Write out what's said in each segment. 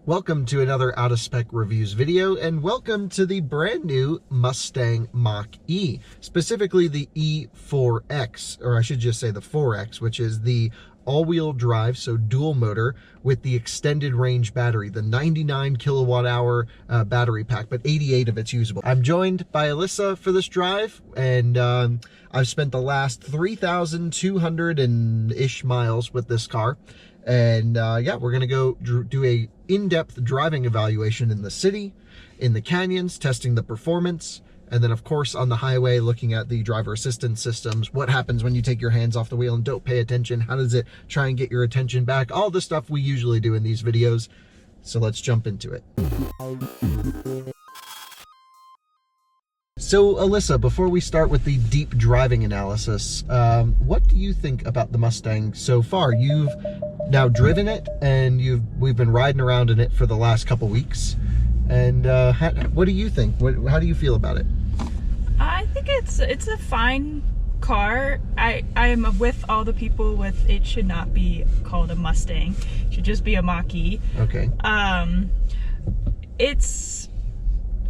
Welcome to another Out of Spec Reviews video, and welcome to the brand new Mustang Mach-E, specifically the E4X, or I should just say the 4X, which is the all-wheel drive, so dual motor, with the extended range battery, the 99 kilowatt hour battery pack, but 88 of it's usable. I'm joined by Alyssa for this drive, and I've spent the last 3,200-ish miles with this car. And yeah, we're gonna go do a in-depth driving evaluation in the city, in the canyons, testing the performance, and then of course on the highway, looking at the driver assistance systems, what happens when you take your hands off the wheel and don't pay attention, how does it try and get your attention back, all the stuff we usually do in these videos. So let's jump into it. So Alyssa, before we start with the deep driving analysis, what do you think about the Mustang so far? You've now driven it, and we've been riding around in it for the last couple weeks. And what do you think? How do you feel about it? I think it's a fine car. I am with all the people with it should not be called a Mustang. It should just be a Mach-E. Okay. It's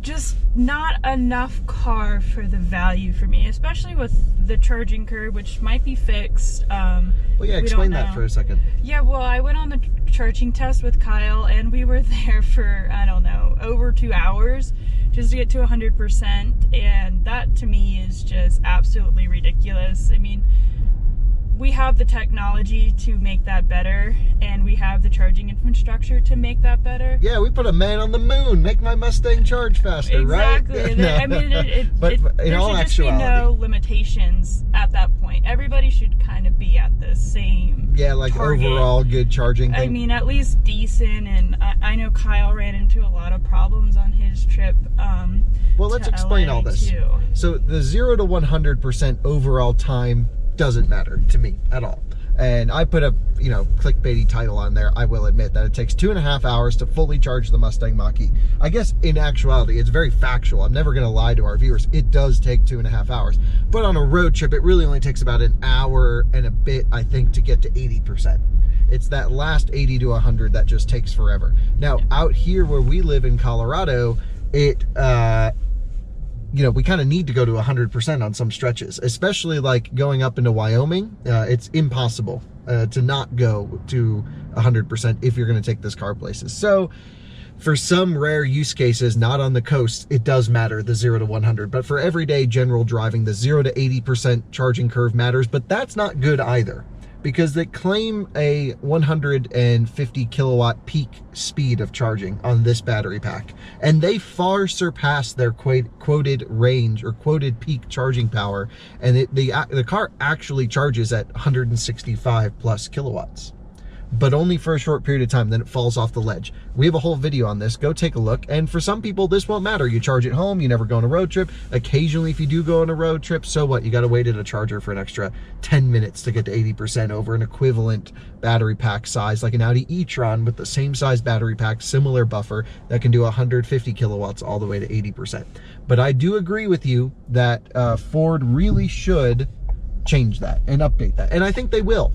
just not enough car for the value for me, especially with the charging curve, which might be fixed. Well, yeah, explain that for a second. Yeah, well, I went on the charging test with Kyle, and we were there for, I don't know, over 2 hours just to get to 100%, and that to me is just absolutely ridiculous. I mean, we have the technology to make that better, and we have the charging infrastructure to make that better. Yeah, we put a man on the moon. Make my Mustang charge faster, exactly. Right? No. I mean, but in all there should just be no limitations at that point. Everybody should kind of be at the same target. Overall good charging thing. I mean, at least decent, and I know Kyle ran into a lot of problems on his trip. Well, let's explain all this. Too. So the 0 to 100% overall time doesn't matter to me at all. And I put a, clickbaity title on there. I will admit that it takes 2.5 hours to fully charge the Mustang Mach-E. I guess in actuality, it's very factual. I'm never going to lie to our viewers. It does take 2.5 hours. But on a road trip, it really only takes about an hour and a bit, I think, to get to 80%. It's that last 80 to 100 that just takes forever. Now, out here where we live in Colorado, it, we kind of need to go to 100% on some stretches, especially like going up into Wyoming. It's impossible to not go to 100% if you're going to take this car places. So for some rare use cases, not on the coast, it does matter, the 0 to 100. But for everyday general driving, the 0 to 80% charging curve matters, but that's not good either, because they claim a 150 kilowatt peak speed of charging on this battery pack, and they far surpass their quoted range or quoted peak charging power, and the car actually charges at 165 plus kilowatts, but only for a short period of time, then it falls off the ledge. We have a whole video on this, go take a look. And for some people, this won't matter. You charge at home, you never go on a road trip. Occasionally, if you do go on a road trip, so what? You gotta wait at a charger for an extra 10 minutes to get to 80% over an equivalent battery pack size, like an Audi e-tron with the same size battery pack, similar buffer, that can do 150 kilowatts all the way to 80%. But I do agree with you that Ford really should change that and update that. And I think they will.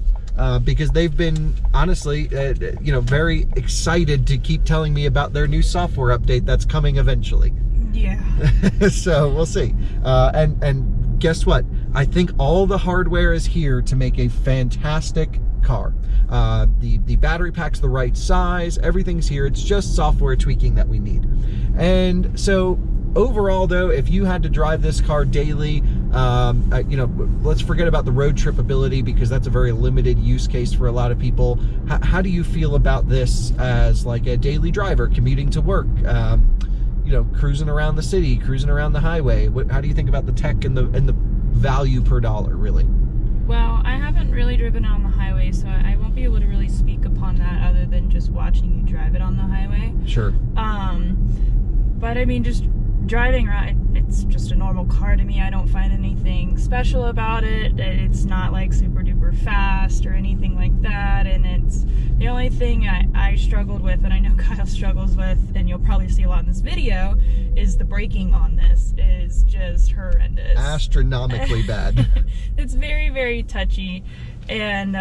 Because they've been, honestly, very excited to keep telling me about their new software update that's coming eventually. Yeah. So we'll see. And guess what? I think all the hardware is here to make a fantastic car. The battery pack's the right size. Everything's here. It's just software tweaking that we need. And so overall, though, if you had to drive this car daily, let's forget about the road trip ability, because that's a very limited use case for a lot of people. How do you feel about this as like a daily driver commuting to work, cruising around the city, cruising around the highway? How do you think about the tech and the value per dollar, really? Well, I haven't really driven on the highway, so I won't be able to really speak upon that other than just watching you drive it on the highway. Sure. But I mean, just driving around, it's just a normal car to me. I don't find anything special about it. It's not like super duper fast or anything like that, and it's the only thing I struggled with, and I know Kyle struggles with, and you'll probably see a lot in this video, is the braking on this is just horrendous. Astronomically bad. It's very, very touchy, and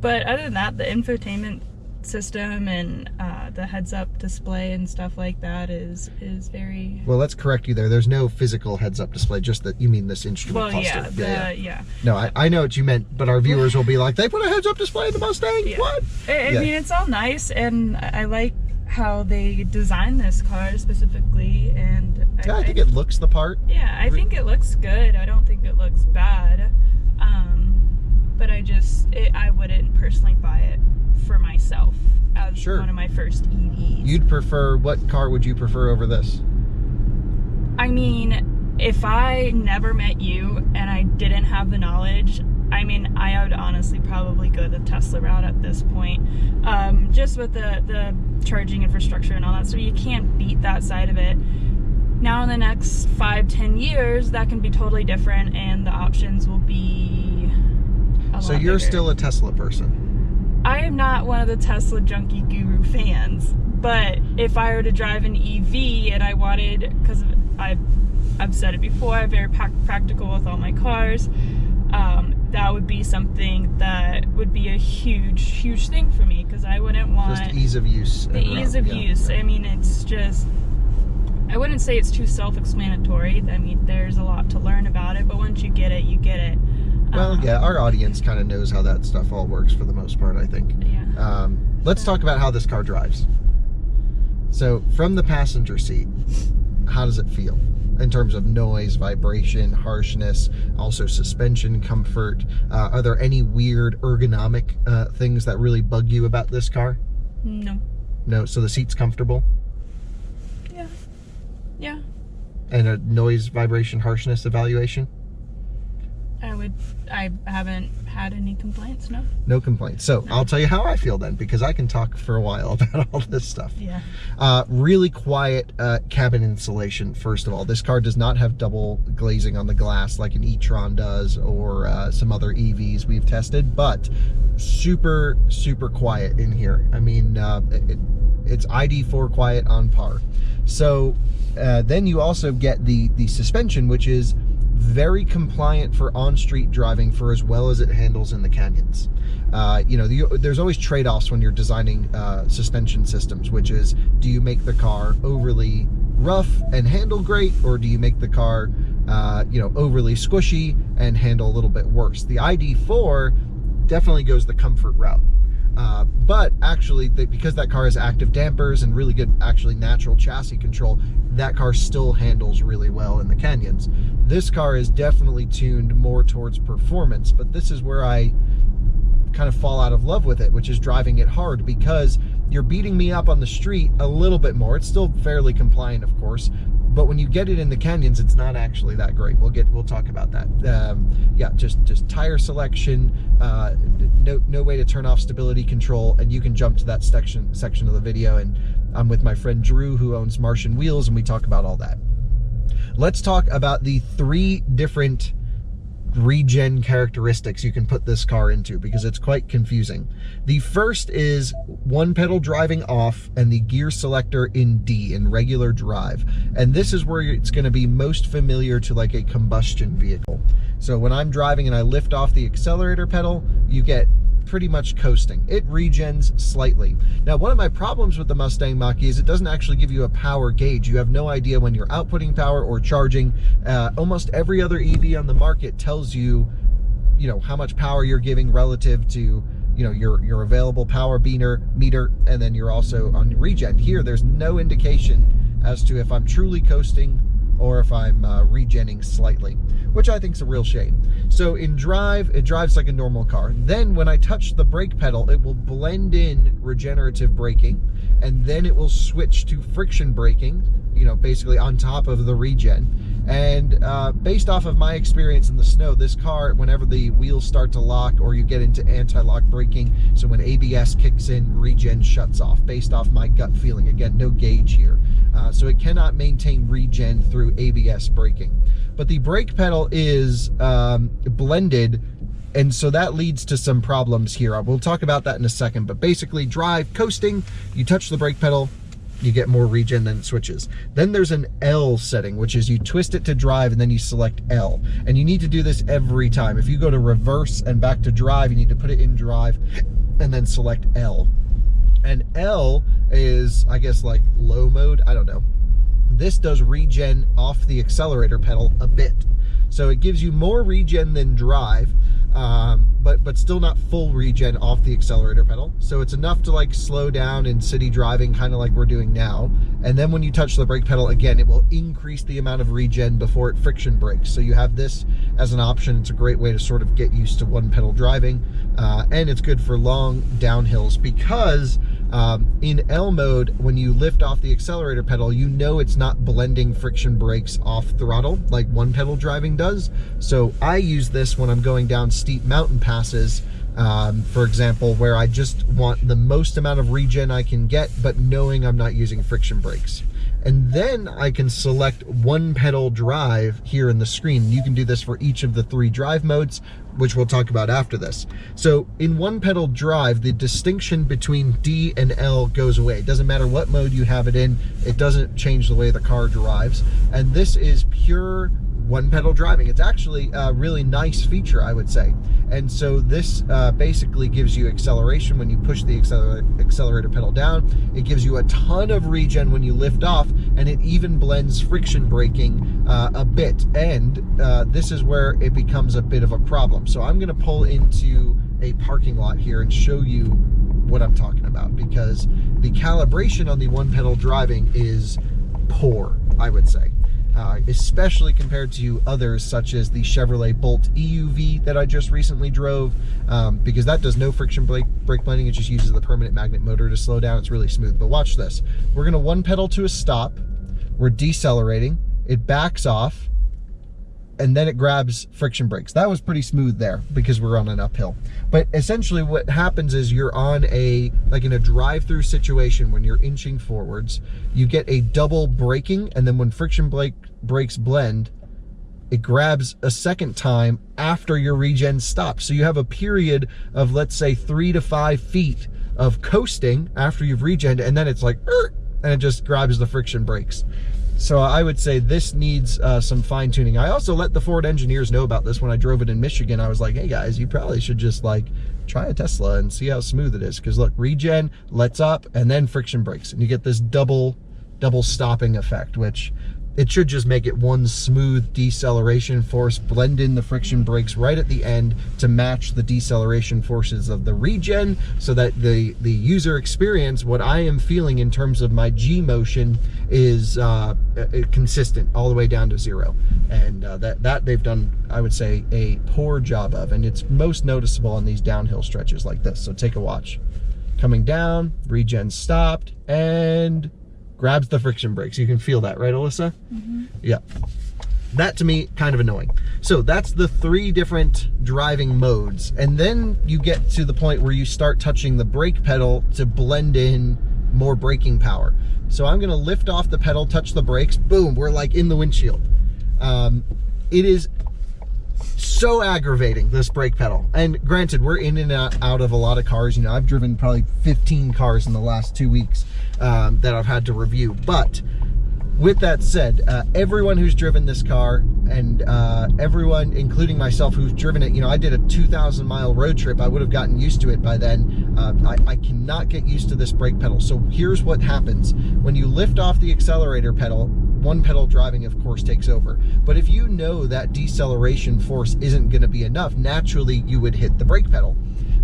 but other than that, the infotainment system and the heads-up display and stuff like that is very... Well, let's correct you there. There's no physical heads-up display, just that you mean this instrument cluster. Yeah. No, I know what you meant, but our viewers will be like, they put a heads-up display in the Mustang? Yeah. What? I mean, it's all nice, and I like how they designed this car specifically, and I think it looks the part. Yeah, I think it looks good. I don't think it looks bad. But I wouldn't personally buy it for myself as one of my first EVs. You'd prefer, what car would you prefer over this? I mean, if I never met you and I didn't have the knowledge, I mean, I would honestly probably go the Tesla route at this point. Just with the charging infrastructure and all that, so you can't beat that side of it. Now in the next 5-10 years, that can be totally different, and the options will be a lot So you're bigger. still a Tesla person? I am not one of the Tesla junkie guru fans, but if I were to drive an EV and I wanted, because I've said it before, I'm very practical with all my cars, that would be something that would be a huge thing for me, because I wouldn't want... Just ease of use. The ease of use. I mean, it's just... I wouldn't say it's too self-explanatory. I mean, there's a lot to learn about it, but once you get it, you get it. Well, yeah, our audience kind of knows how that stuff all works for the most part, I think. Yeah. Let's talk about how this car drives. So, from the passenger seat, how does it feel? In terms of noise, vibration, harshness, also suspension comfort. Are there any weird ergonomic things that really bug you about this car? No. No, so the seat's comfortable? Yeah. And a noise, vibration, harshness evaluation? I haven't had any complaints, no. No complaints. So I'll tell you how I feel then, because I can talk for a while about all this stuff. Yeah. Really quiet cabin insulation, first of all. This car does not have double glazing on the glass like an e-tron does, or some other EVs we've tested, but super quiet in here. I mean, it's ID4 quiet on par. So then you also get the suspension, which is very compliant for on-street driving for as well as it handles in the canyons. You know, there's always trade-offs when you're designing suspension systems, which is, do you make the car overly rough and handle great, or do you make the car you know, overly squishy and handle a little bit worse? The ID4 definitely goes the comfort route. But actually, because that car has active dampers and really good, actually natural chassis control, that car still handles really well in the canyons. This car is definitely tuned more towards performance, but this is where I kind of fall out of love with it, which is driving it hard, because you're beating me up on the street a little bit more. It's still fairly compliant, of course, but when you get it in the canyons, it's not actually that great. We'll talk about that. Yeah, just tire selection, no way to turn off stability control, and you can jump to that section of the video, and I'm with my friend Drew, who owns Martian Wheels, and we talk about all that. Let's talk about the 3 different regen characteristics you can put this car into, because it's quite confusing. The first is one pedal driving off and the gear selector in D, in regular drive. And this is where it's going to be most familiar to like a combustion vehicle. So when I'm driving and I lift off the accelerator pedal, you get pretty much coasting. It regens slightly. Now, one of my problems with the Mustang Mach-E is it doesn't actually give you a power gauge. You have no idea when you're outputting power or charging. Almost every other EV on the market tells you, you know, how much power you're giving relative to, you know, your available power meter, and then you're also on regen. Here, there's no indication as to if I'm truly coasting or if I'm regenning slightly, which I think is a real shame. So in drive, it drives like a normal car. Then when I touch the brake pedal, it will blend in regenerative braking, and then it will switch to friction braking, you know, basically on top of the regen. And based off of my experience in the snow, this car, whenever the wheels start to lock or you get into anti-lock braking, so when ABS kicks in, regen shuts off, based off my gut feeling. Again, no gauge here. So it cannot maintain regen through ABS braking. But the brake pedal is blended, and so that leads to some problems here. We'll talk about that in a second, but basically drive, coasting, you touch the brake pedal, you get more regen, then it switches. Then there's an L setting, which is you twist it to drive and then you select L. And you need to do this every time. If you go to reverse and back to drive, you need to put it in drive and then select L. And L is, I guess, like low mode. I don't know. This does regen off the accelerator pedal a bit. So it gives you more regen than drive, but still not full regen off the accelerator pedal. So it's enough to like slow down in city driving, kind of like we're doing now. And then when you touch the brake pedal again, it will increase the amount of regen before it friction brakes. So you have this as an option. It's a great way to sort of get used to one pedal driving. And it's good for long downhills because in L mode, when you lift off the accelerator pedal, you know it's not blending friction brakes off throttle like one pedal driving does. So I use this when I'm going down steep mountain passes, for example, where I just want the most amount of regen I can get, but knowing I'm not using friction brakes. And then I can select one pedal drive here in the screen. You can do this for each of the 3 drive modes, which we'll talk about after this. So in one pedal drive, the distinction between D and L goes away. It doesn't matter what mode you have it in, it doesn't change the way the car drives. And this is pure one pedal driving. It's actually a really nice feature, I would say. And so this basically gives you acceleration when you push the accelerator pedal down. It gives you a ton of regen when you lift off, and it even blends friction braking a bit. And this is where it becomes a bit of a problem. So I'm gonna pull into a parking lot here and show you what I'm talking about, because the calibration on the one pedal driving is poor, I would say. Especially compared to others such as the Chevrolet Bolt EUV that I just recently drove, because that does no friction brake blending. It just uses the permanent magnet motor to slow down. It's really smooth. But watch this. We're going to one pedal to a stop. We're decelerating. It backs off, and then it grabs friction brakes. That was pretty smooth there because we're on an uphill. But essentially what happens is you're on like in a drive-through situation when you're inching forwards, you get a double braking, and then when friction brakes blend, it grabs a second time after your regen stops. So you have a period of, let's say, 3 to 5 feet of coasting after you've regened, and then it's like, and it just grabs the friction brakes. So I would say this needs some fine tuning. I also let the Ford engineers know about this when I drove it in Michigan. I was like, hey guys, you probably should just like try a Tesla and see how smooth it is. Because look, regen, lets up, and then friction brakes. And you get this double stopping effect, which it should just make it one smooth deceleration force, blend in the friction brakes right at the end to match the deceleration forces of the regen, so that the user experience, what I am feeling in terms of my G motion, is consistent all the way down to 0. And that they've done, I would say, a poor job of, and it's most noticeable on these downhill stretches like this. So take a watch. Coming down, regen stopped, and grabs the friction brakes. You can feel that, right, Alyssa? Mm-hmm. Yeah. That to me, kind of annoying. So that's the 3 different driving modes. And then you get to the point where you start touching the brake pedal to blend in more braking power. So I'm gonna lift off the pedal, touch the brakes, boom, we're like in the windshield. It is so aggravating, this brake pedal. And granted, we're in and out of a lot of cars. You know, I've driven probably 15 cars in the last 2 weeks that I've had to review. But with that said, everyone who's driven this car, and everyone, including myself, who's driven it, you know, I did a 2,000-mile road trip. I would have gotten used to it by then. I cannot get used to this brake pedal. So here's what happens. When you lift off the accelerator pedal, one pedal driving, of course, takes over. But if you know that deceleration force isn't going to be enough, naturally you would hit the brake pedal.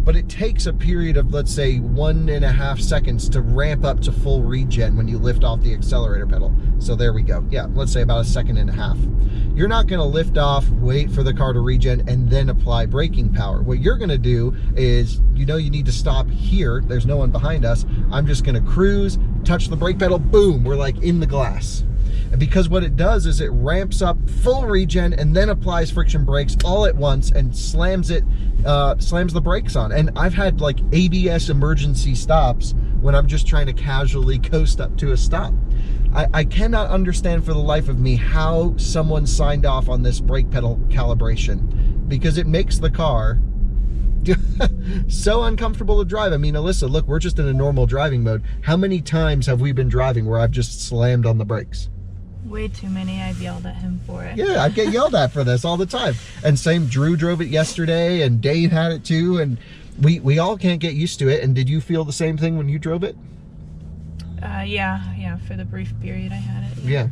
But it takes a period of, let's say, 1.5 seconds to ramp up to full regen when you lift off the accelerator pedal. So there we go. Yeah, let's say about 1.5 seconds. You're not going to lift off, wait for the car to regen, and then apply braking power. What you're going to do is, you know, you need to stop here. There's no one behind us. I'm just going to cruise, touch the brake pedal, boom, we're like in the glass. And because what it does is it ramps up full regen and then applies friction brakes all at once and slams the brakes on. And I've had like ABS emergency stops when I'm just trying to casually coast up to a stop. I cannot understand for the life of me how someone signed off on this brake pedal calibration, because it makes the car so uncomfortable to drive. I mean, Alyssa, look, we're just in a normal driving mode. How many times have we been driving where I've just slammed on the brakes? Way too many. I've yelled at him for it. Yeah, I get yelled at for this all the time. And same, Drew drove it yesterday, and Dave had it too. And we all can't get used to it. And did you feel the same thing when you drove it? Yeah, for the brief period I had it. Yeah.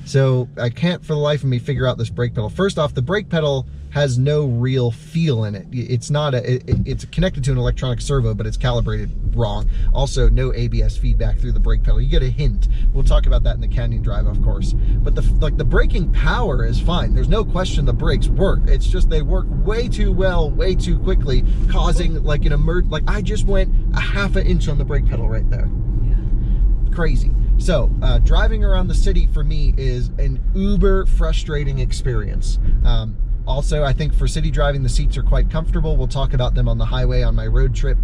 So I can't for the life of me figure out this brake pedal. First off, the brake pedal has no real feel in it. It's not it's connected to an electronic servo, but it's calibrated wrong. Also, no ABS feedback through the brake pedal. You get a hint. We'll talk about that in the Canyon Drive, of course. But the braking power is fine. There's no question the brakes work. It's just they work way too well, way too quickly, causing like an like I just went a half an inch on the brake pedal right there. Yeah. Crazy. So driving around the city for me is an uber frustrating experience. Also, I think for city driving, the seats are quite comfortable. We'll talk about them on the highway on my road trip.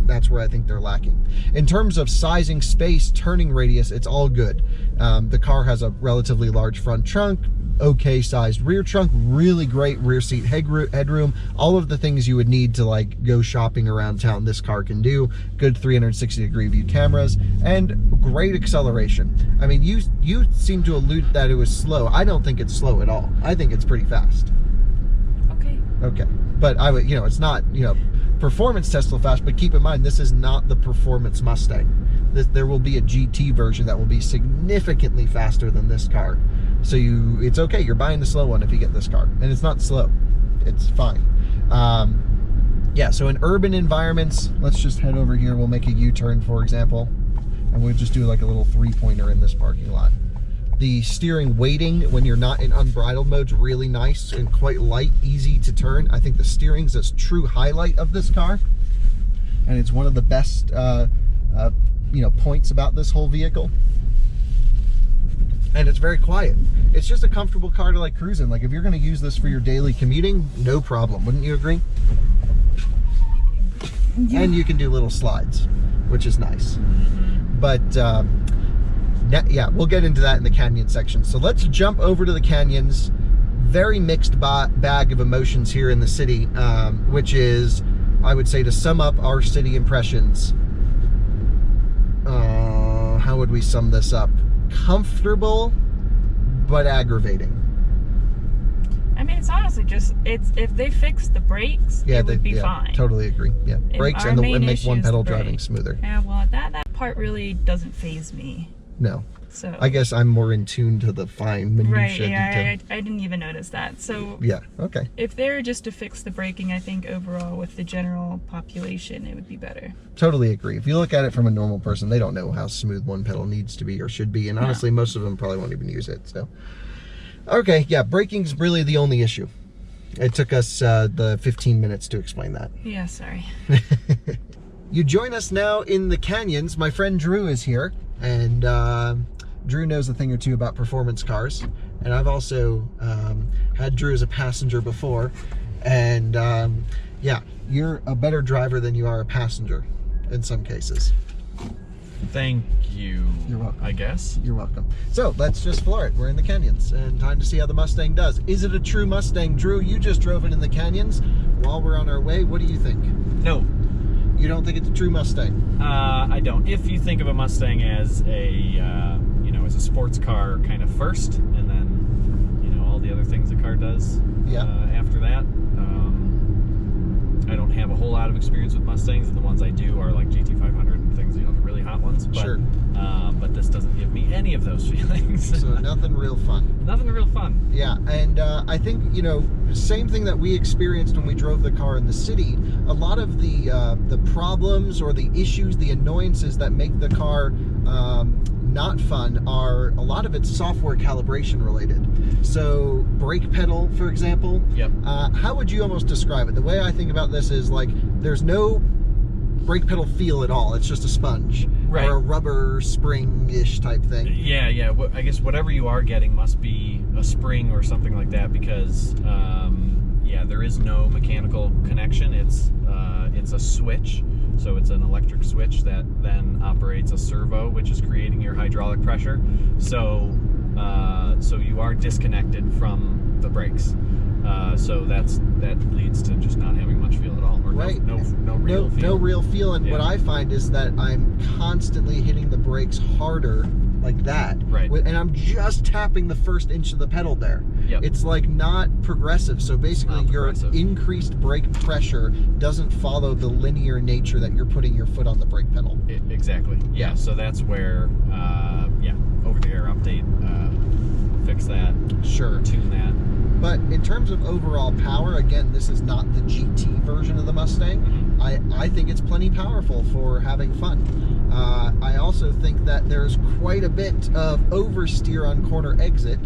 That's where I think they're lacking. In terms of sizing, space, turning radius, it's all good. The car has a relatively large front trunk, okay sized rear trunk, really great rear seat headroom, all of the things you would need to like go shopping around town this car can do. Good 360-degree view cameras and great acceleration. I mean, you seem to allude that it was slow. I don't think it's slow at all. I think it's pretty fast. Okay, but I would, it's not, performance Tesla fast, but keep in mind, this is not the performance Mustang. There will be a GT version that will be significantly faster than this car. So it's okay, you're buying the slow one if you get this car. And it's not slow, it's fine. Yeah, so in urban environments, let's just head over here. We'll make a U-turn, for example, and we'll just do like a little 3-pointer in this parking lot. The steering weighting when you're not in unbridled mode is really nice and quite light, easy to turn. I think the steering's a true highlight of this car, and it's one of the best points about this whole vehicle. And it's very quiet. It's just a comfortable car to like cruise in. Like if you're going to use this for your daily commuting, no problem. Wouldn't you agree? Yeah. And you can do little slides, which is nice. But yeah, we'll get into that in the Canyon section. So let's jump over to the Canyons. Very mixed bag of emotions here in the city, which is, I would say, to sum up our city impressions, how would we sum this up? Comfortable, but aggravating. I mean, it's honestly just, if they fix the brakes, it would be fine. Totally agree. Yeah, brakes and make one pedal driving smoother. Yeah, well, that part really doesn't faze me. No. So I guess I'm more in tune to the fine minutiae. Right, yeah, I didn't even notice that. So yeah, okay. If they were just to fix the braking, I think overall with the general population, it would be better. Totally agree. If you look at it from a normal person, they don't know how smooth one pedal needs to be or should be, and honestly, most of them probably won't even use it. So, okay, yeah, braking's really the only issue. It took us the 15 minutes to explain that. Yeah, sorry. You join us now in the Canyons. My friend Drew is here. And Drew knows a thing or two about performance cars, and I've also had Drew as a passenger before, and yeah, you're a better driver than you are a passenger in some cases. Thank you. You're welcome. I guess. You're welcome. So let's just floor it. We're in the Canyons, and time to see how the Mustang does. Is it a true Mustang? Drew, you just drove it in the Canyons. While we're on our way, what do you think? No. You don't think it's a true Mustang? I don't. If you think of a Mustang as a, as a sports car kind of first, and then, all the other things the car does after that. I don't have a whole lot of experience with Mustangs, and the ones I do are like GT500 and things, the really hot ones. But, sure. But this doesn't give me any of those feelings. So nothing real fun. Nothing real fun. Yeah, and I think, same thing that we experienced when we drove the car in the city. A lot of the problems or the issues, the annoyances that make the car not fun are, a lot of it's software calibration related. So brake pedal, for example. Yep. How would you almost describe it? The way I think about this is like there's no brake pedal feel at all. It's just a sponge, right, or a rubber spring-ish type thing. Yeah. I guess whatever you are getting must be a spring or something like that, because there is no mechanical connection. It's a switch, so it's an electric switch that then operates a servo, which is creating your hydraulic pressure. So you are disconnected from the brakes. So that leads to just not having much feel at all, or right. no real feel. No real feel, and what I find is that I'm constantly hitting the brakes harder like that. Right. And I'm just tapping the first inch of the pedal there. Yep. It's like not progressive. So basically your progressive. increased brake pressure doesn't follow the linear nature that you're putting your foot on the brake pedal. Exactly. Yeah. So that's where, over-the-air update, fix that. Sure. Tune that. But in terms of overall power, again, this is not the GT version of the Mustang. Mm-hmm. I think it's plenty powerful for having fun. I also think that there's quite a bit of oversteer on corner exit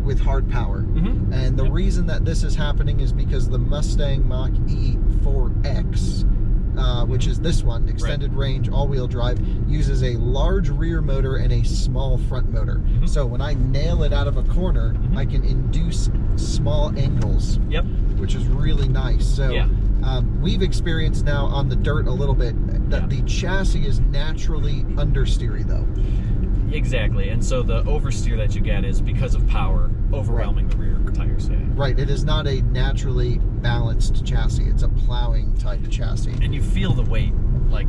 with hard power. Mm-hmm. And the reason that this is happening is because the Mustang Mach-E 4X, which is this one, extended range, all-wheel drive, uses a large rear motor and a small front motor. Mm-hmm. So when I nail it out of a corner, Mm-hmm. I can induce small angles, Yep. which is really nice. So Yeah. we've experienced now on the dirt a little bit that the chassis is naturally understeery though. Exactly. And so the oversteer that you get is because of power overwhelming the rear tires. Yeah. Right, it is not a naturally balanced chassis. It's a plowing type chassis. And you feel the weight, like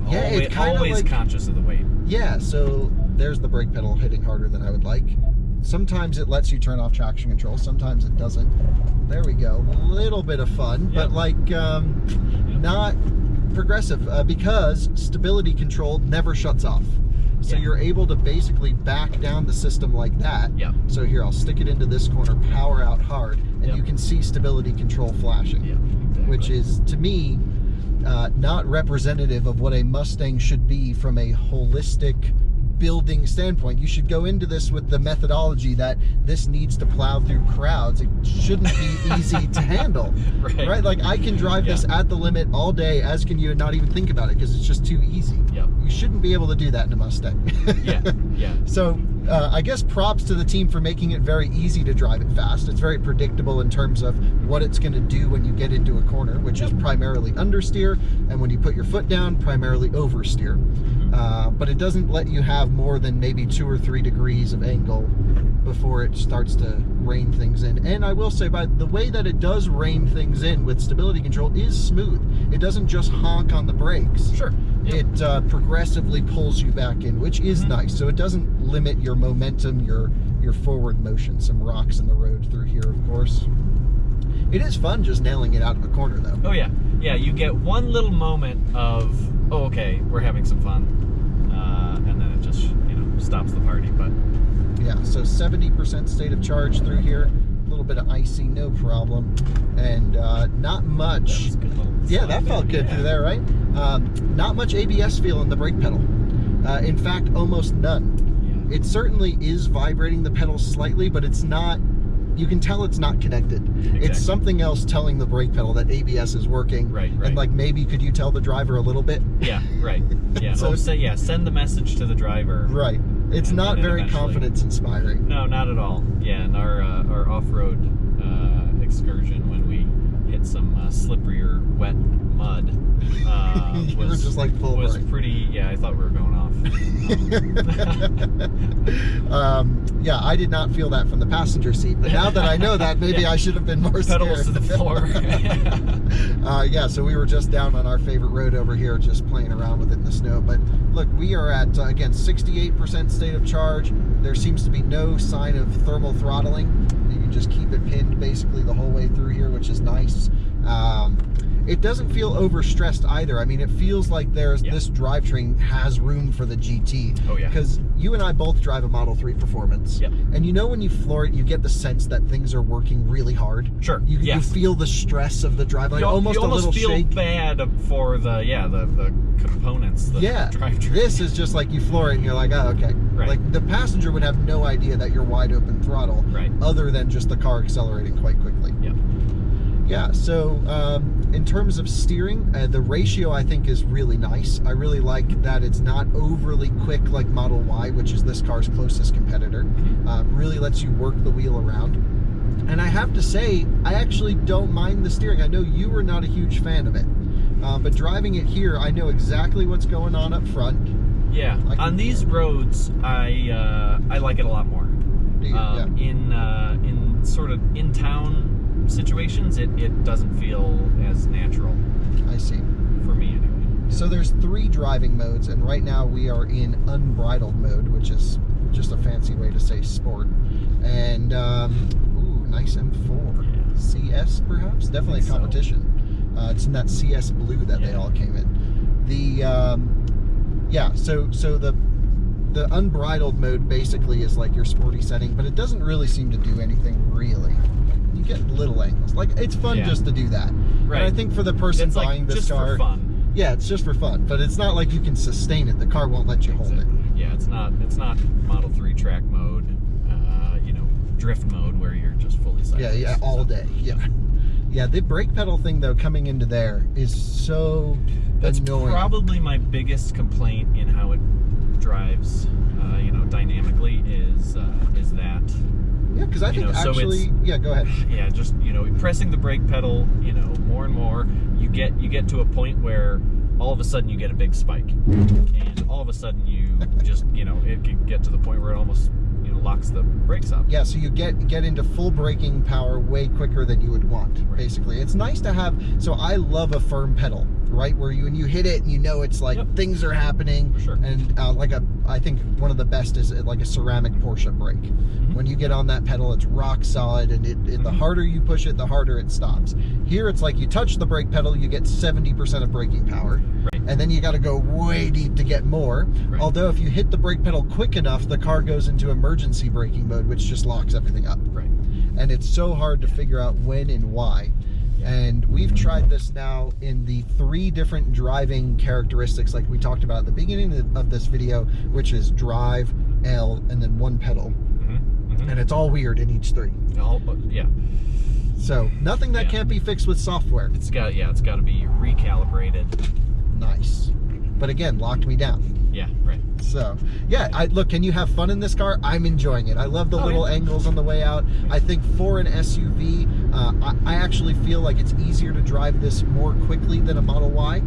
Yeah, it's kinda always like- conscious of the weight. Yeah, so there's the brake pedal hitting harder than I would like. Sometimes it lets you turn off traction control, sometimes it doesn't. There we go, a little bit of fun, but like not progressive because stability control never shuts off. So you're able to basically back down the system like that. Yeah. So here, I'll stick it into this corner, power out hard, and you can see stability control flashing. Yeah, exactly. Which is, to me, not representative of what a Mustang should be from a holistic building standpoint. You should go into this with the methodology that this needs to plow through crowds. It shouldn't be easy to handle. Right? Like I can drive this at the limit all day, as can you, and not even think about it because it's just too easy. Yep. You shouldn't be able to do that in a Mustang. Yeah. So I guess props to the team for making it very easy to drive it fast. It's very predictable in terms of what it's going to do when you get into a corner, which is primarily understeer, and when you put your foot down, primarily oversteer. But it doesn't let you have more than maybe 2 or 3 degrees of angle before it starts to rein things in. And I will say, by the way that it does rein things in with stability control is smooth. It doesn't just honk on the brakes. Sure. Yep. It progressively pulls you back in, which is nice. So it doesn't limit your momentum, your forward motion. Some rocks in the road through here, of course. It is fun just nailing it out of a corner, though. Oh yeah. Yeah, you get one little moment of, oh, okay, we're having some fun. And then it just, stops the party. But yeah, so 70% state of charge through here. A little bit of icy, no problem. And not much. Yeah, that felt good through there, right? Not much ABS feel in the brake pedal. In fact, almost none. It certainly is vibrating the pedal slightly, but it's not, you can tell it's not connected. Exactly. It's something else telling the brake pedal that ABS is working. Right. And like maybe could you tell the driver a little bit? Yeah, right. Yeah. So send the message to the driver. Right. It's not very confidence inspiring. No, not at all. Yeah, and our off-road excursion when we hit some slipperier, wet mud You were just like full was brake. pretty. Yeah, I thought we were going off. Yeah, I did not feel that from the passenger seat, but now that I know that, maybe I should have been more scared. Pedals to the floor. Yeah, so we were just down on our favorite road over here, just playing around with it in the snow. But look, we are at, again, 68% state of charge. There seems to be no sign of thermal throttling. You can just keep it pinned basically the whole way through here, which is nice. It doesn't feel overstressed either. I mean, it feels like this drivetrain has room for the GT. Oh, yeah. Because you and I both drive a Model 3 Performance. Yep. And when you floor it, you get the sense that things are working really hard. Sure. You feel the stress of the drive, like you almost a little feel shake. bad for the components. The drivetrain. This is just like you floor it and you're like, oh, okay. Right. Like the passenger would have no idea that you're wide open throttle, right, other than just the car accelerating quite quickly. Yep. Yeah, so in terms of steering, the ratio I think is really nice. I really like that it's not overly quick like Model Y, which is this car's closest competitor. Really lets you work the wheel around. And I have to say, I actually don't mind the steering. I know you were not a huge fan of it. But driving it here, I know exactly what's going on up front. Yeah, on these roads, I like it a lot more. In sort of in-town situations, it doesn't feel as natural. I see. For me, anyway. So there's 3 driving modes, and right now we are in unbridled mode, which is just a fancy way to say sport. And ooh, nice M4 CS perhaps, definitely a competition. It's in that CS blue that they all came in. The yeah, so the unbridled mode basically is like your sporty setting, but it doesn't really seem to do anything really. You get little angles. Like, it's fun just to do that. Right. And I think for the person buying this car, for fun. Yeah, it's just for fun. But it's not like you can sustain it. The car won't let you hold it. Yeah, it's not Model 3 track mode, you know, drift mode where you're just fully sideways. Yeah, all day. Yeah. Yeah, the brake pedal thing though coming into there is so annoying. That's probably my biggest complaint in how it drives, you know, dynamically is that. Yeah, because I think actually, yeah, go ahead. Yeah, just, you know, pressing the brake pedal, you know, more and more, you get to a point where all of a sudden you get a big spike, and all of a sudden you just, you know, it can get to the point where it almost, you know, locks the brakes up. Yeah, so you get into full braking power way quicker than you would want. Right. Basically, it's nice to have. So I love a firm pedal, right, where when you hit it and you know it's like things are happening. For sure. And I think one of the best is like a ceramic Porsche brake. When you get on that pedal, it's rock solid, and the harder you push it, the harder it stops. Here, it's like you touch the brake pedal, you get 70% of braking power, and then you got to go way deep to get more. Although if you hit the brake pedal quick enough, the car goes into emergency braking mode, which just locks everything up. And it's so hard to figure out when and why. And we've tried this now in the 3 different driving characteristics like we talked about at the beginning of this video, which is drive, L, and then 1 pedal. And it's all weird in each 3. So nothing that can't be fixed with software. It's got to be recalibrated. Nice. But again, locked me down. Yeah, right. So, yeah, look, can you have fun in this car? I'm enjoying it. I love the little angles on the way out. I think for an SUV, I actually feel like it's easier to drive this more quickly than a Model Y.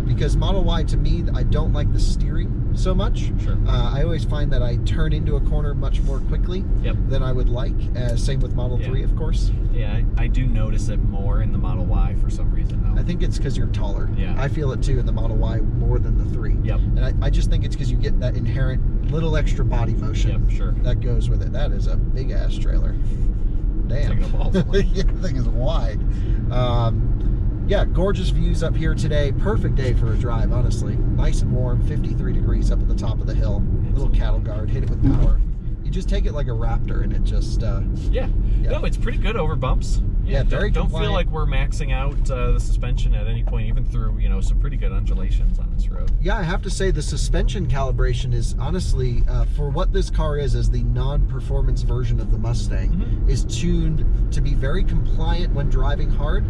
Because Model Y, to me, I don't like the steering so much. I always find that I turn into a corner much more quickly than I would like. Same with Model 3, of course. Yeah, I do notice it more in the Model Y for some reason, though. I think it's because you're taller. I feel it, too, in the Model Y more than the 3. And I just think it's because you get that inherent little extra body motion that goes with it. That is a big-ass trailer. Damn. Yeah, the thing is wide. Yeah, gorgeous views up here today. Perfect day for a drive, honestly. Nice and warm, 53 degrees up at the top of the hill. Little cattle guard, hit it with power. You just take it like a Raptor and it just... No, it's pretty good over bumps. Yeah, very Don't feel like we're maxing out the suspension at any point, even through, you know, some pretty good undulations on this road. Yeah, I have to say the suspension calibration is honestly, for what this car is as the non-performance version of the Mustang, is tuned to be very compliant when driving hard,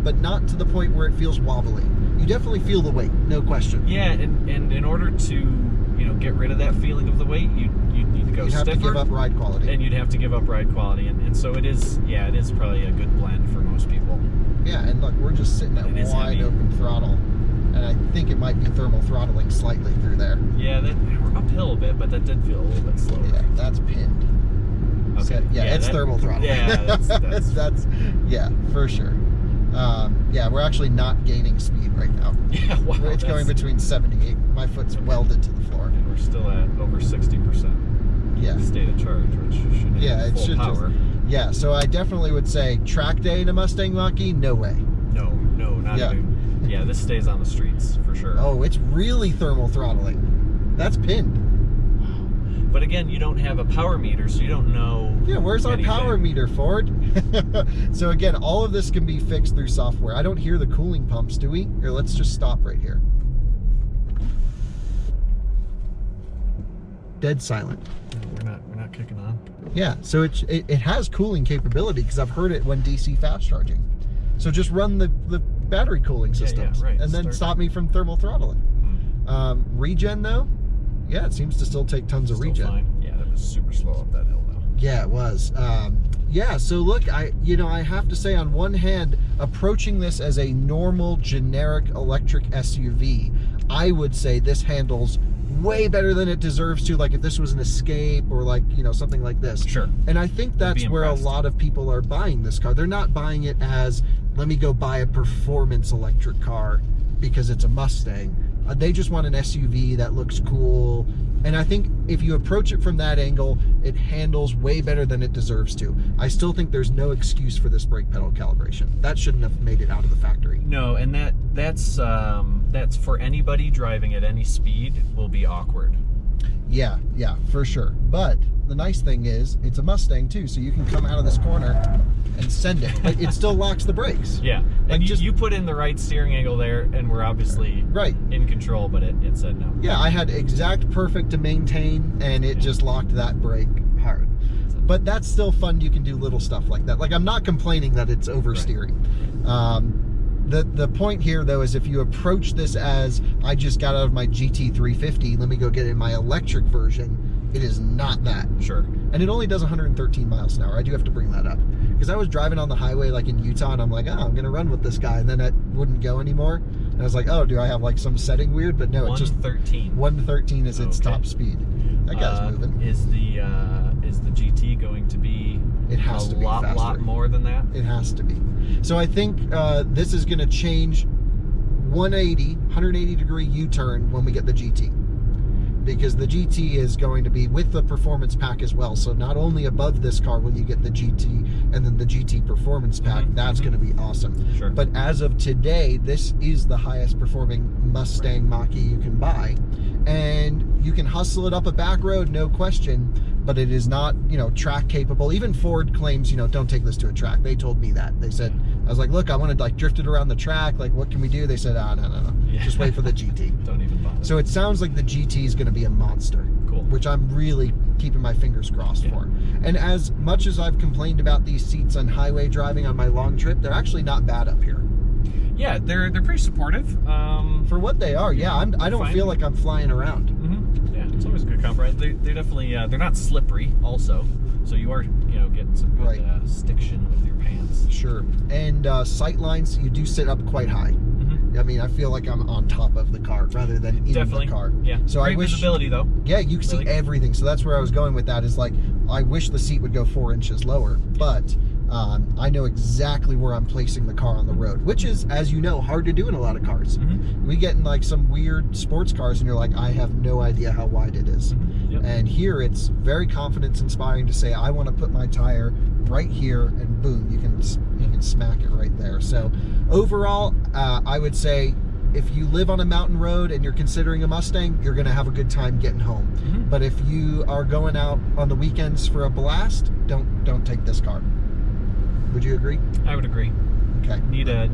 but not to the point where it feels wobbly. You definitely feel the weight, no question. Yeah, and in order to, you know, get rid of that feeling of the weight, you'd need to go stiffer. You'd have to give up ride quality. And you'd have to give up ride quality, and so it is probably a good blend for most people. Yeah, and look, we're just sitting at wide open throttle, and I think it might be thermal throttling slightly through there. Yeah, we're uphill a bit, but that did feel a little bit slower. Yeah, that's pinned. Okay. So, it's thermal throttling. Yeah, that's yeah, for sure. Yeah, we're actually not gaining speed right now. Yeah, wow. It's going between 78. My foot's welded to the floor. And we're still at over 60%. State of charge, which should have full power. Yeah, so I definitely would say track day in a Mustang Mach-E, no way. No, not even. Yeah, this stays on the streets for sure. Oh, it's really thermal throttling. That's pinned. Wow. But again, you don't have a power meter, so you don't know. Yeah, where's our power meter, Ford? So again, all of this can be fixed through software. I don't hear the cooling pumps, do we? Here, let's just stop right here. Dead silent. We're not kicking on. Yeah, so it has cooling capability because I've heard it when DC fast charging. So just run the battery cooling systems, and then stop me from thermal throttling. Regen though, yeah, it seems to still take tons of regen. Fine. Yeah, that was super slow up that hill though. Yeah, it was. Yeah, so look, I have to say, on one hand, approaching this as a normal generic electric SUV, I would say this handles way better than it deserves to, like if this was an Escape or like, you know, something like this. Sure. And I think that's where a lot of people are buying this car. They're not buying it as, let me go buy a performance electric car because it's a Mustang. They just want an SUV that looks cool, And I think if you approach it from that angle, it handles way better than it deserves to. I still think there's no excuse for this brake pedal calibration. That shouldn't have made it out of the factory. No, and that's for anybody driving at any speed will be awkward. Yeah, for sure. But the nice thing is, it's a Mustang too, so you can come out of this corner and send it, but it still locks the brakes. Yeah, Like and you put in the right steering angle there, and we're obviously in control, but it said no. Yeah, I had exact perfect to maintain, and it just locked that brake hard. But that's still fun. You can do little stuff like that. Like, I'm not complaining that it's oversteering. The point here, though, is if you approach this as, I just got out of my GT350, let me go get in my electric version, it is not that. Sure. And it only does 113 miles an hour. I do have to bring that up. Because I was driving on the highway, like in Utah, and I'm like, oh, I'm going to run with this guy. And then it wouldn't go anymore. And I was like, oh, do I have like some setting weird? But no, it's just 113 is its top speed. That guy's moving. Is the GT going to be it has to be faster. lot more than that? It has to be. So I think this is going to change 180 degree U-turn when we get the GT. Because the GT is going to be with the performance pack as well. So not only above this car will you get the GT and then the GT performance pack, that's going to be awesome. Sure. But as of today, this is the highest performing Mustang Mach-E you can buy. And you can hustle it up a back road, no question, but it is not, track capable. Even Ford claims, don't take this to a track. They told me that. They said, I was like, look, I want to like drift it around the track. Like, what can we do? They said, no. Yeah. Just wait for the GT. Don't even bother. So it sounds like the GT is going to be a monster. Cool. Which I'm really keeping my fingers crossed for. And as much as I've complained about these seats on highway driving on my long trip, they're actually not bad up here. Yeah, they're pretty supportive. For what they are, I don't feel like I'm flying around. Yeah, it's always a good compromise. They definitely they're not slippery also, so you are getting some good stiction with your pants. Sure. And sight lines, you do sit up quite high. I mean, I feel like I'm on top of the car rather than in the car. Yeah. So great I wish visibility though. Yeah, you can see everything. So that's where I was going with that. Is like, I wish the seat would go 4 inches lower, but I know exactly where I'm placing the car on the road, which is, as you know, hard to do in a lot of cars. We get in like some weird sports cars and you're like, I have no idea how wide it is. And here it's very confidence inspiring to say, I want to put my tire right here, and boom, you can smack it right there. So overall, I would say if you live on a mountain road and you're considering a Mustang, you're going to have a good time getting home. But if you are going out on the weekends for a blast, don't take this car. Would you agree? I would agree. Okay. Need a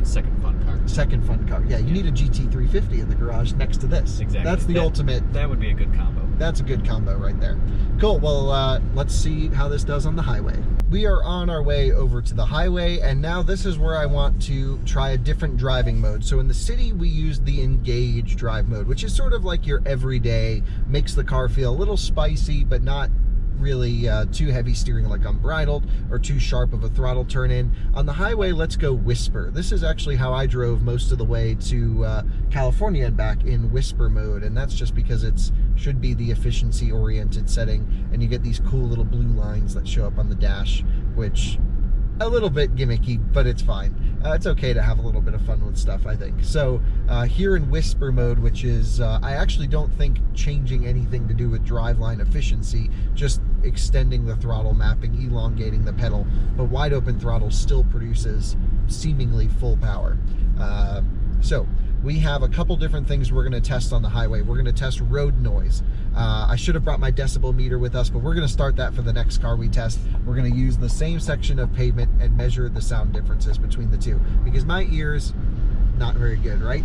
second fun car. Second fun car. Yeah, you need a GT350 in the garage next to this. Exactly. That's the ultimate. That would be a good combo. That's a good combo right there. Cool. Well, let's see how this does on the highway. We are on our way over to the highway, and now this is where I want to try a different driving mode. So in the city, we use the engage drive mode, which is sort of like your everyday, makes the car feel a little spicy, but not really too heavy steering like unbridled or too sharp of a throttle turn in. On the highway, let's go whisper. This is actually how I drove most of the way to California and back, in whisper mode, and that's just because it should be the efficiency oriented setting, and you get these cool little blue lines that show up on the dash, which a little bit gimmicky, but it's fine. It's okay to have a little bit of fun with stuff, I think. So here in whisper mode, which is, I actually don't think changing anything to do with driveline efficiency, just extending the throttle mapping, elongating the pedal, but wide open throttle still produces seemingly full power. So we have a couple different things we're going to test on the highway. We're going to test road noise. I should have brought my decibel meter with us, but we're going to start that for the next car we test. We're going to use the same section of pavement and measure the sound differences between the two, because my ears, not very good, right?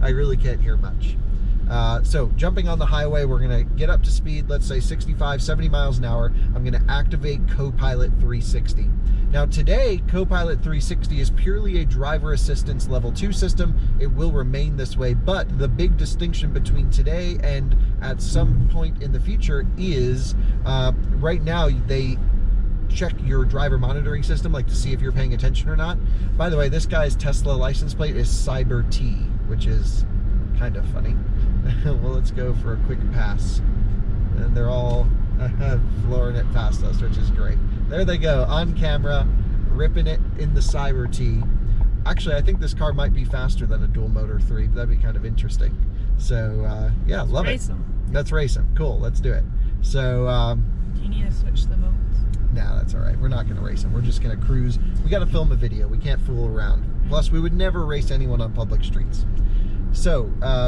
I really can't hear much. So jumping on the highway, we're going to get up to speed, let's say 65, 70 miles an hour. I'm going to activate Copilot 360. Now today, Copilot 360 is purely a driver assistance level 2 system. It will remain this way, but the big distinction between today and at some point in the future is right now they check your driver monitoring system, like to see if you're paying attention or not. By the way, this guy's Tesla license plate is Cyber T, which is kind of funny. Well, let's go for a quick pass. And they're all flooring it past us, which is great. There they go, on camera, ripping it in the Cyber T. Actually, I think this car might be faster than a dual motor 3, but that'd be kind of interesting. So yeah, love race it. them. Let's race them. Cool, let's do it. So Do you need to switch the modes? nah, that's all right. We're not going to race them. We're just going to cruise. We got to film a video. We can't fool around. Plus, we would never race anyone on public streets. So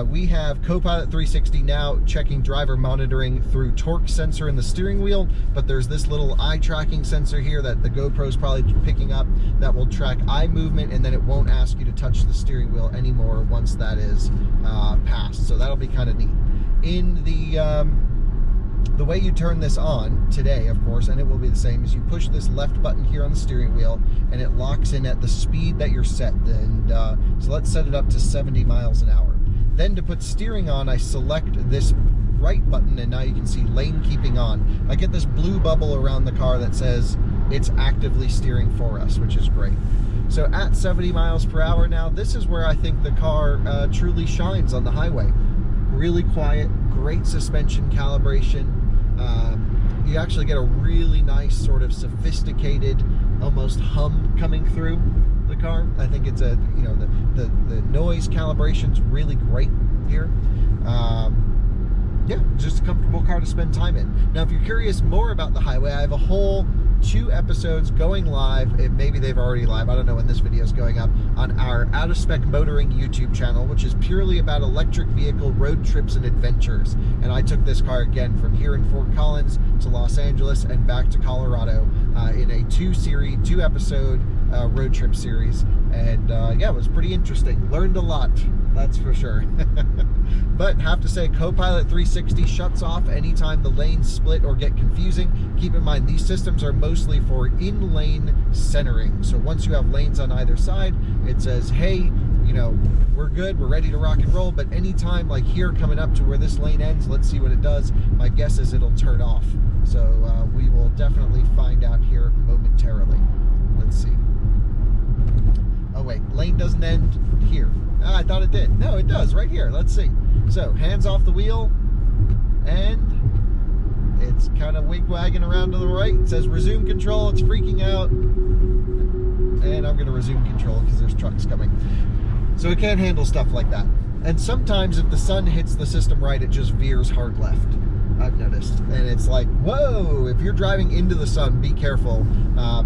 we have Copilot 360 now checking driver monitoring through torque sensor in the steering wheel, but there's this little eye tracking sensor here that the GoPro's probably picking up that will track eye movement, and then it won't ask you to touch the steering wheel anymore once that is passed. So that'll be kind of neat. In the way you turn this on today, of course, and it will be the same, is you push this left button here on the steering wheel and it locks in at the speed that you're set. And so let's set it up to 70 miles an hour. Then to put steering on, I select this right button, and now you can see lane keeping on. I get this blue bubble around the car that says it's actively steering for us, which is great. So at 70 miles per hour now, this is where I think the car truly shines on the highway. Really quiet, great suspension calibration. You actually get a really nice sort of sophisticated, almost hum coming through the car. I think it's a, you know, the noise calibration's really great here. Yeah, just a comfortable car to spend time in. Now, if you're curious more about the highway, I have a whole 2 episodes going live. Maybe they've already live, I don't know when this video is going up, on our Out of Spec Motoring YouTube channel, which is purely about electric vehicle road trips and adventures. And I took this car again from here in Fort Collins to Los Angeles and back to Colorado in a 2 episode road trip series. And yeah, it was pretty interesting. Learned a lot, that's for sure. But have to say, Copilot 360 shuts off anytime the lanes split or get confusing. Keep in mind, these systems are mostly for in-lane centering. So once you have lanes on either side, it says, hey, you know, we're good, we're ready to rock and roll. But anytime, like here, coming up to where this lane ends, let's see what it does. My guess is it'll turn off. So we will definitely find out here momentarily. Let's see. Oh wait, lane doesn't end here. I thought it did. No, it does right here. Let's see. So hands off the wheel, and it's kind of wig-wagging around to the right. It says resume control. It's freaking out, and I'm going to resume control because there's trucks coming. So it can't handle stuff like that. And sometimes if the sun hits the system right, it just veers hard left, I've noticed. And it's like, whoa, if you're driving into the sun, be careful,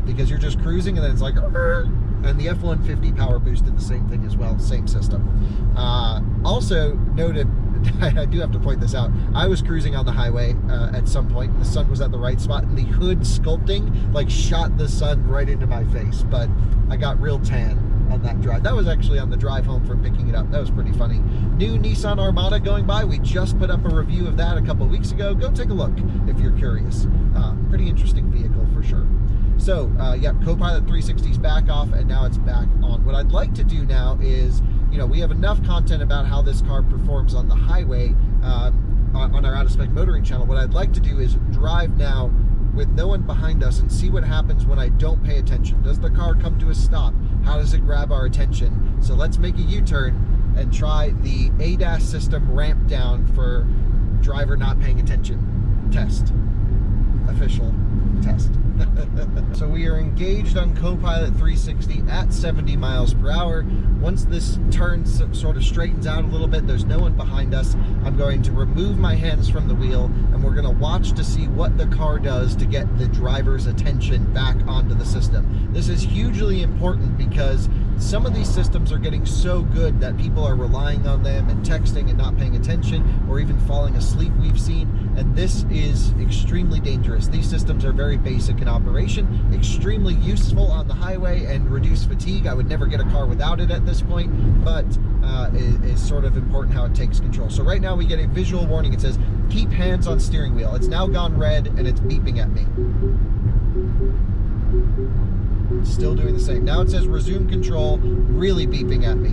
because you're just cruising and then it's like, and the F-150 power boost did the same thing as well, same system. Also noted, I do have to point this out, I was cruising on the highway at some point, and the sun was at the right spot, and the hood sculpting like shot the sun right into my face, but I got real tan on that drive. That was actually on the drive home from picking it up. That was pretty funny. New Nissan Armada going by. We just put up a review of that a couple weeks ago. Go take a look if you're curious. Pretty interesting vehicle for sure. So, yeah, Copilot 360 is back off, and now it's back on. What I'd like to do now is, you know, we have enough content about how this car performs on the highway on our Out of Spec Motoring channel. What I'd like to do is drive now with no one behind us and see what happens when I don't pay attention. Does the car come to a stop? How does it grab our attention? So let's make a U-turn and try the ADAS system ramp down for driver not paying attention test. Official test. So we are engaged on Copilot 360 at 70 miles per hour. Once this turn sort of straightens out a little bit, there's no one behind us, I'm going to remove my hands from the wheel, and we're going to watch to see what the car does to get the driver's attention back onto the system. This is hugely important because some of these systems are getting so good that people are relying on them and texting and not paying attention, or even falling asleep, we've seen, and this is extremely dangerous. These systems are very basic in operation, extremely useful on the highway and reduce fatigue. I would never get a car without it at this point, but it's sort of important how it takes control. So right now we get a visual warning. It says, keep hands on steering wheel. It's now gone red and it's beeping at me. Still doing the same. Now it says resume control, really beeping at me.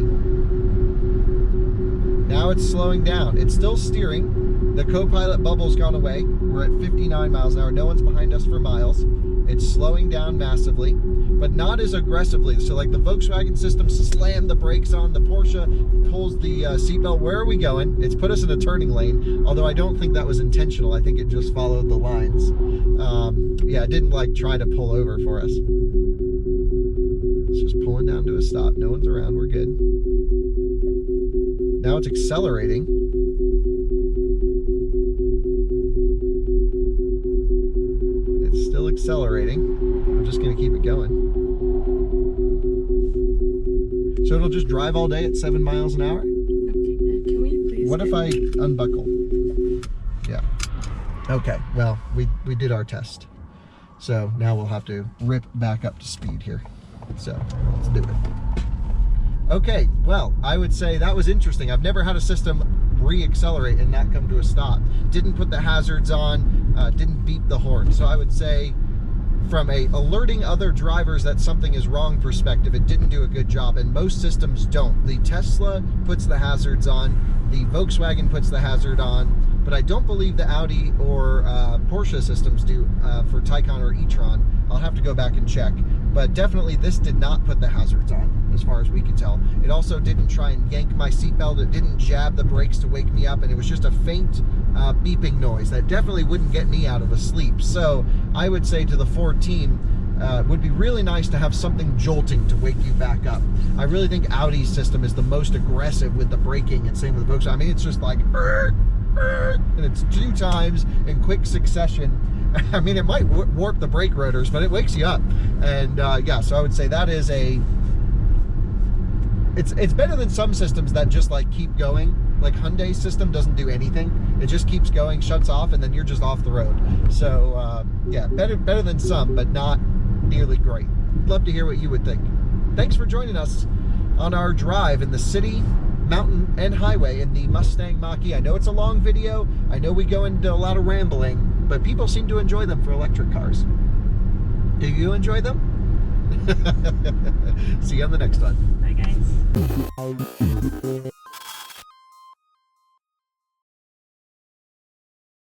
Now it's slowing down. It's still steering. The Copilot bubble's gone away. We're at 59 miles an hour. No one's behind us for miles. It's slowing down massively, but not as aggressively. So like the Volkswagen system slammed the brakes on, the Porsche pulls the seatbelt. Where are we going? It's put us in a turning lane, although I don't think that was intentional. I think it just followed the lines. Yeah, it didn't like try to pull over for us. It's just pulling down to a stop. No one's around. We're good. Now it's accelerating. accelerating. I'm just gonna keep it going. So it'll just drive all day at 7 miles an hour? Okay, can we please? What if I unbuckle? Yeah. Okay, well, we did our test. So now we'll have to rip back up to speed here. So let's do it. Okay, well, I would say that was interesting. I've never had a system re-accelerate and not come to a stop. Didn't put the hazards on, didn't beep the horn. So I would say from a alerting other drivers that something is wrong perspective, it didn't do a good job, and most systems don't. The Tesla puts the hazards on, the Volkswagen puts the hazard on, but I don't believe the Audi or Porsche systems do for Taycan or e-tron. I'll have to go back and check, but definitely this did not put the hazards on, as far as we could tell. It also didn't try and yank my seatbelt. It didn't jab the brakes to wake me up, and it was just a faint beeping noise that definitely wouldn't get me out of a sleep. So I would say to the Ford team, it would be really nice to have something jolting to wake you back up. I really think Audi's system is the most aggressive with the braking, and same with the Volkswagen. I mean, it's just like, and it's 2 times in quick succession. I mean, it might warp the brake rotors, but it wakes you up. And yeah, so I would say that is it's better than some systems that just like keep going. Like Hyundai's system doesn't do anything. It just keeps going, shuts off, and then you're just off the road. So yeah, better than some, but not nearly great. Love to hear what you would think. Thanks for joining us on our drive in the city, mountain, and highway in the Mustang Mach-E. I know it's a long video. I know we go into a lot of rambling, but people seem to enjoy them for electric cars. Do you enjoy them? See you on the next one. Bye, guys.